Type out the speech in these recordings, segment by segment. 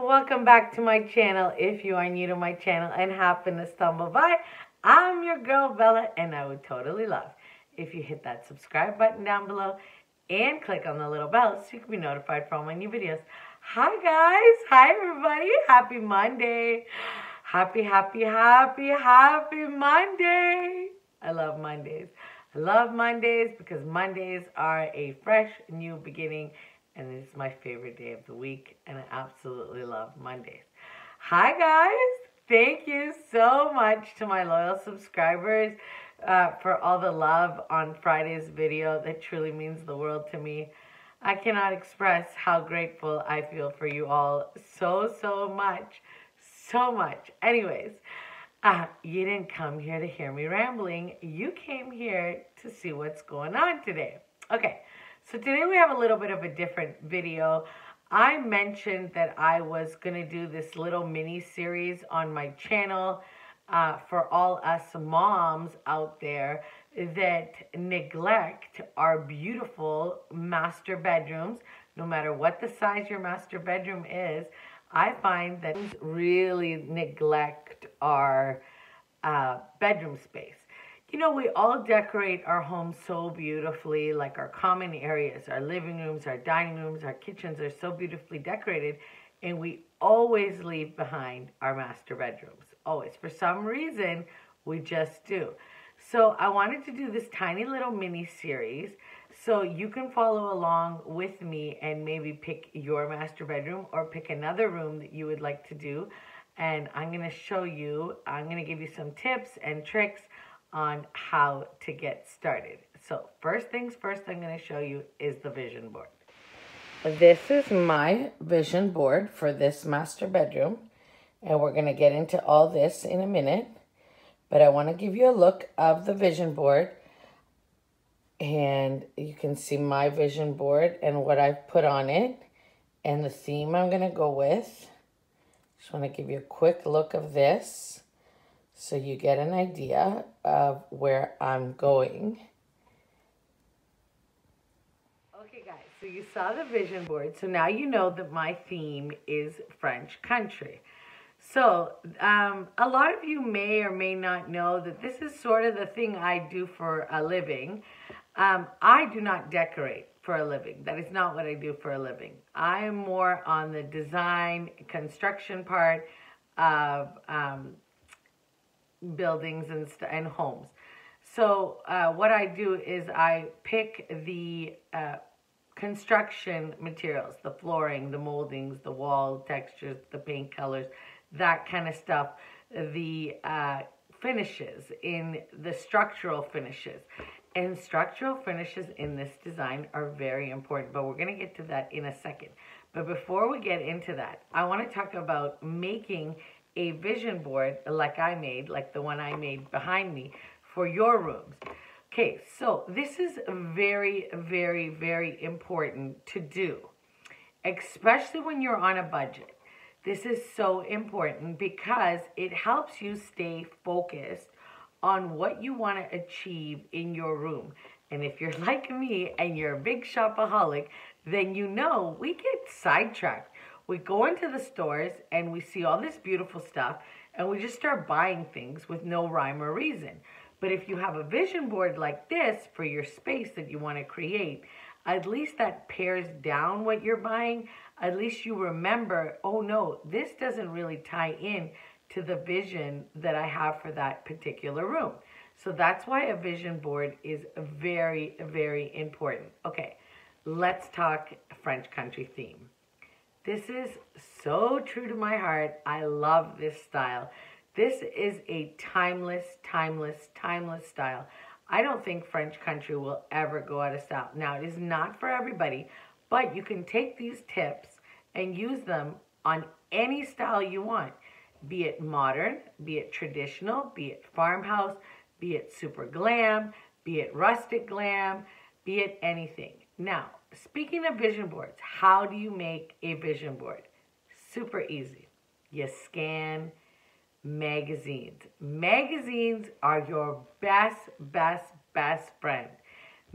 welcome back to my channel. If you are new to my channel and happen to stumble by, I'm your girl Bella, and I would totally love if you hit that subscribe button down below and click on the little bell so you can be notified for all my new videos. Hi guys, hi everybody, happy Monday. Happy Monday. I love Mondays. I love Mondays because Mondays are a fresh new beginning, and it's my favorite day of the week, and I absolutely love Mondays. Hi guys, thank you so much to my loyal subscribers for all the love on Friday's video. That truly means the world to me. I cannot express how grateful I feel for you all so much. Anyways, you didn't come here to hear me rambling. You came here to see what's going on today. Okay, so today we have a little bit of a different video. I mentioned that I was going to do this little mini series on my channel for all us moms out there that neglect our beautiful master bedrooms. No matter what the size your master bedroom is, I find that we really neglect our bedroom space. You know, we all decorate our homes so beautifully, like our common areas, our living rooms, our dining rooms, our kitchens are so beautifully decorated, and we always leave behind our master bedrooms. Always. For some reason, we just do. So I wanted to do this tiny little mini series so you can follow along with me and maybe pick your master bedroom or pick another room that you would like to do. And I'm going to show you, I'm going to give you some tips and tricks on how to get started. So first things first, I'm going to show you is the vision board. This is my vision board for this master bedroom, and we're going to get into all this in a minute. But I want to give you a look of the vision board, and you can see my vision board and what I've put on it and the theme I'm going to go with. Just want to give you a quick look of this so you get an idea of where I'm going. Okay guys, so you saw the vision board, so now you know that my theme is French country. So a lot of you may or may not know that this is sort of the thing I do for a living. I do not decorate for a living. That is not what I do for a living. I am more on the design, construction part of buildings and homes. So what I do is I pick the construction materials, the flooring, the moldings, the wall textures, the paint colors, that kind of stuff, the finishes in the structural finishes. And structural finishes in this design are very important, but we're going to get to that in a second. But before we get into that, I want to talk about making a vision board like I made, like the one I made behind me, for your rooms. Okay, so this is very important to do, especially when you're on a budget. This is so important because it helps you stay focused on what you want to achieve in your room. And if you're like me and you're a big shopaholic, then you know we get sidetracked. We go into the stores and we see all this beautiful stuff and we just start buying things with no rhyme or reason. But if you have a vision board like this for your space that you want to create, at least that pares down what you're buying. At least you remember, oh no, this doesn't really tie in to the vision that I have for that particular room. So that's why a vision board is very important. Okay, let's talk French country theme. This is so true to my heart. I love this style. This is a timeless style. I don't think French country will ever go out of style. Now, it is not for everybody, but you can take these tips and use them on any style you want. Be it modern, be it traditional, be it farmhouse, be it super glam, be it rustic glam, be it anything. Now, speaking of vision boards, how do you make a vision board? Super easy. You scan magazines. Magazines are your best friend.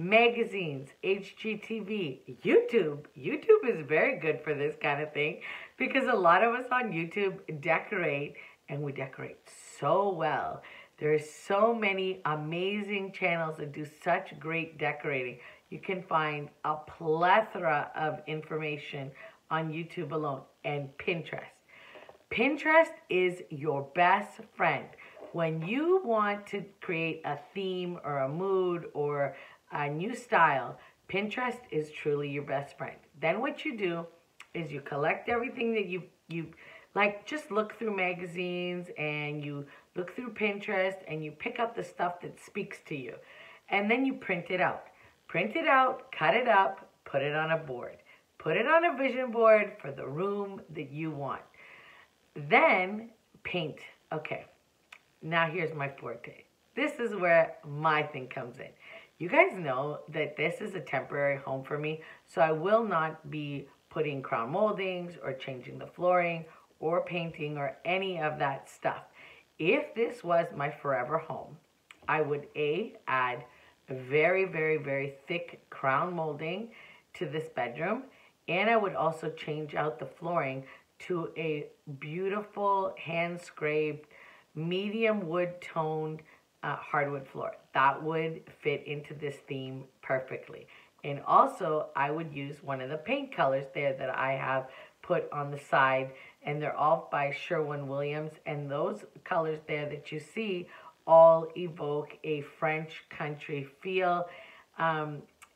magazines, HGTV, YouTube. YouTube is very good for this kind of thing because a lot of us on YouTube decorate, and we decorate so well. There's so many amazing channels that do such great decorating. You can find a plethora of information on YouTube alone. And Pinterest. Pinterest is your best friend. When you want to create a theme or a mood or a new style, Pinterest is truly your best friend. Then what you do is you collect everything that you like. Just look through magazines and you look through Pinterest and you pick up the stuff that speaks to you. And then you print it out. Print it out, cut it up, put it on a board. Put it on a vision board for the room that you want. Then paint. Okay, now here's my forte. This is where my thing comes in. You guys know that this is a temporary home for me, so I will not be putting crown moldings or changing the flooring or painting or any of that stuff. If this was my forever home, I would add a very, very, very thick crown molding to this bedroom, and I would also change out the flooring to a beautiful hand-scraped, medium wood-toned hardwood floor. That would fit into this theme perfectly. And also, I would use one of the paint colors there that I have put on the side, and they're all by Sherwin-Williams, and those colors there that you see all evoke a French country feel.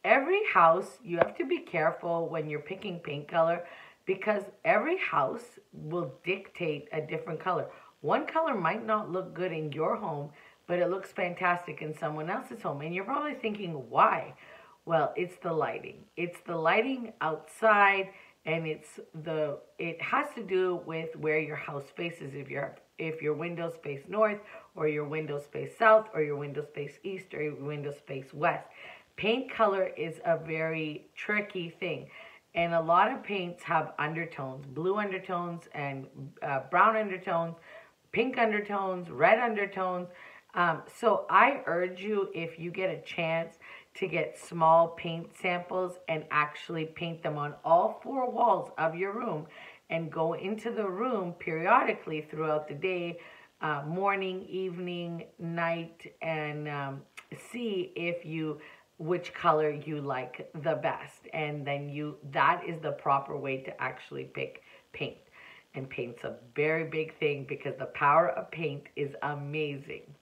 Every house, you have to be careful when you're picking paint color because every house will dictate a different color. One color might not look good in your home, but it looks fantastic in someone else's home. And you're probably thinking, why? Well, it's the lighting. It's the lighting outside, and it has to do with where your house faces. If your windows face north, or your windows face south, or your windows face east, or your windows face west. Paint color is a very tricky thing. And a lot of paints have undertones, blue undertones and brown undertones, pink undertones, red undertones. So I urge you, if you get a chance, to get small paint samples and actually paint them on all four walls of your room and go into the room periodically throughout the day, morning, evening, night, and see which color you like the best. And then that is the proper way to actually pick paint. And paint's a very big thing because the power of paint is amazing.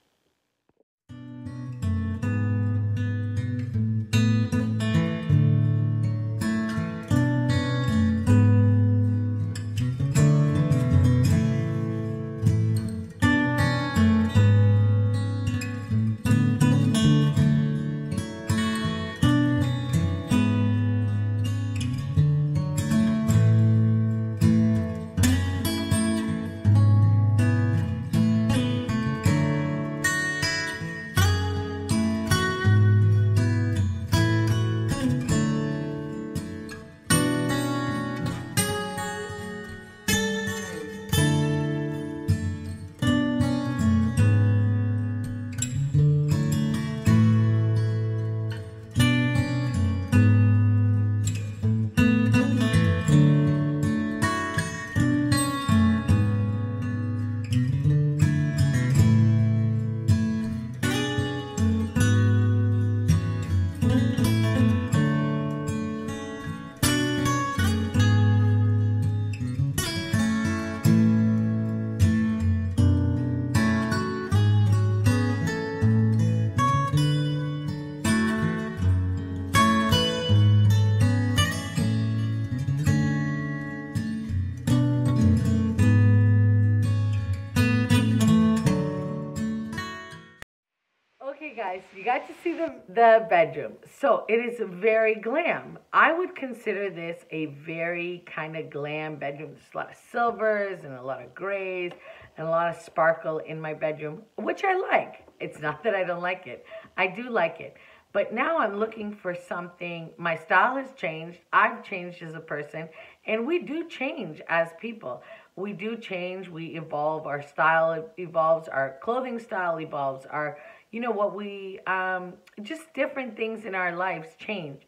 Guys, you got to see the bedroom. So it is very glam. I would consider this a very kind of glam bedroom. There's a lot of silvers and a lot of grays and a lot of sparkle in my bedroom, which I like. It's not that I don't like it. I do like it. But now I'm looking for something. My style has changed. I've changed as a person. And we do change as people. We do change. We evolve. Our style evolves. Our clothing style evolves. Our you know, what we, just different things in our lives change.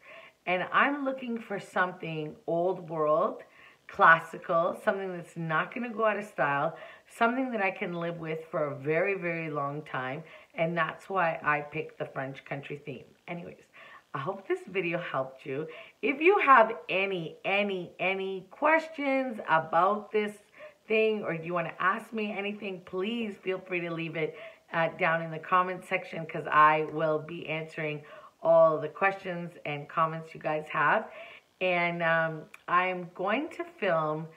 And I'm looking for something old world, classical, something that's not going to go out of style, something that I can live with for a very, very long time. And that's why I picked the French country theme. Anyways, I hope this video helped you. If you have any questions about this thing, or you want to ask me anything, please feel free to leave it down in the comment section, because I will be answering all the questions and comments you guys have. And I'm going to film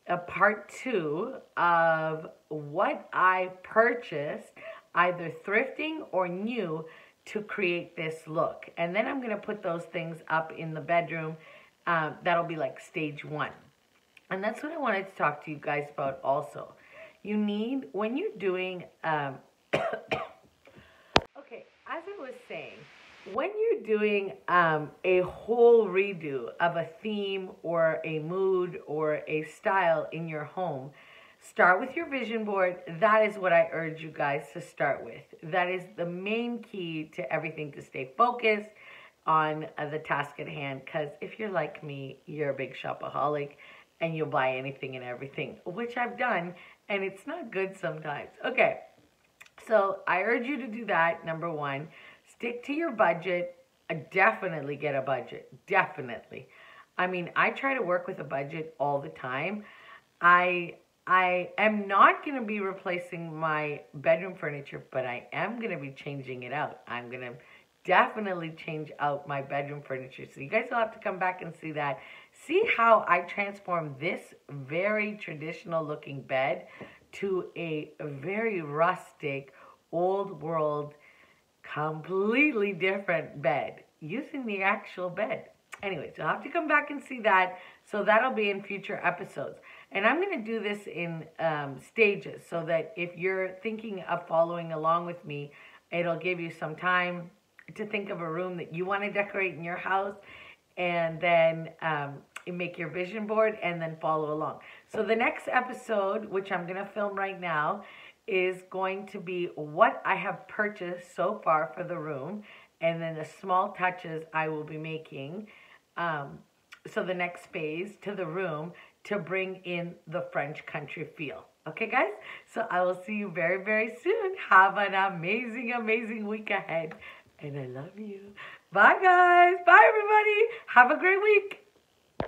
a part 2 of what I purchased, either thrifting or new, to create this look. And then I'm going to put those things up in the bedroom. That'll be like stage 1. And that's what I wanted to talk to you guys about also. You need, when you're doing, okay, as I was saying, when you're doing a whole redo of a theme or a mood or a style in your home, start with your vision board. That is what I urge you guys to start with. That is the main key to everything, to stay focused on the task at hand. Because if you're like me, you're a big shopaholic and you'll buy anything and everything, which I've done, and it's not good sometimes. Okay, so I urge you to do that, number 1. Stick to your budget. Definitely get a budget. Definitely. I mean, I try to work with a budget all the time. I am not going to be replacing my bedroom furniture, but I am going to be changing it out. I'm going to definitely change out my bedroom furniture. So you guys will have to come back and see that. See how I transformed this very traditional looking bed to a very rustic, old world, completely different bed using the actual bed. Anyways, you'll have to come back and see that. So that'll be in future episodes. And I'm going to do this in stages, so that if you're thinking of following along with me, it'll give you some time to think of a room that you want to decorate in your house, and then make your vision board and then follow along. So the next episode, which I'm going to film right now, is going to be what I have purchased so far for the room, and then the small touches I will be making. So the next phase to the room to bring in the French country feel. Okay, guys? So I will see you very, very soon. Have an amazing, amazing week ahead. And I love you. Bye, guys. Bye, everybody. Have a great week.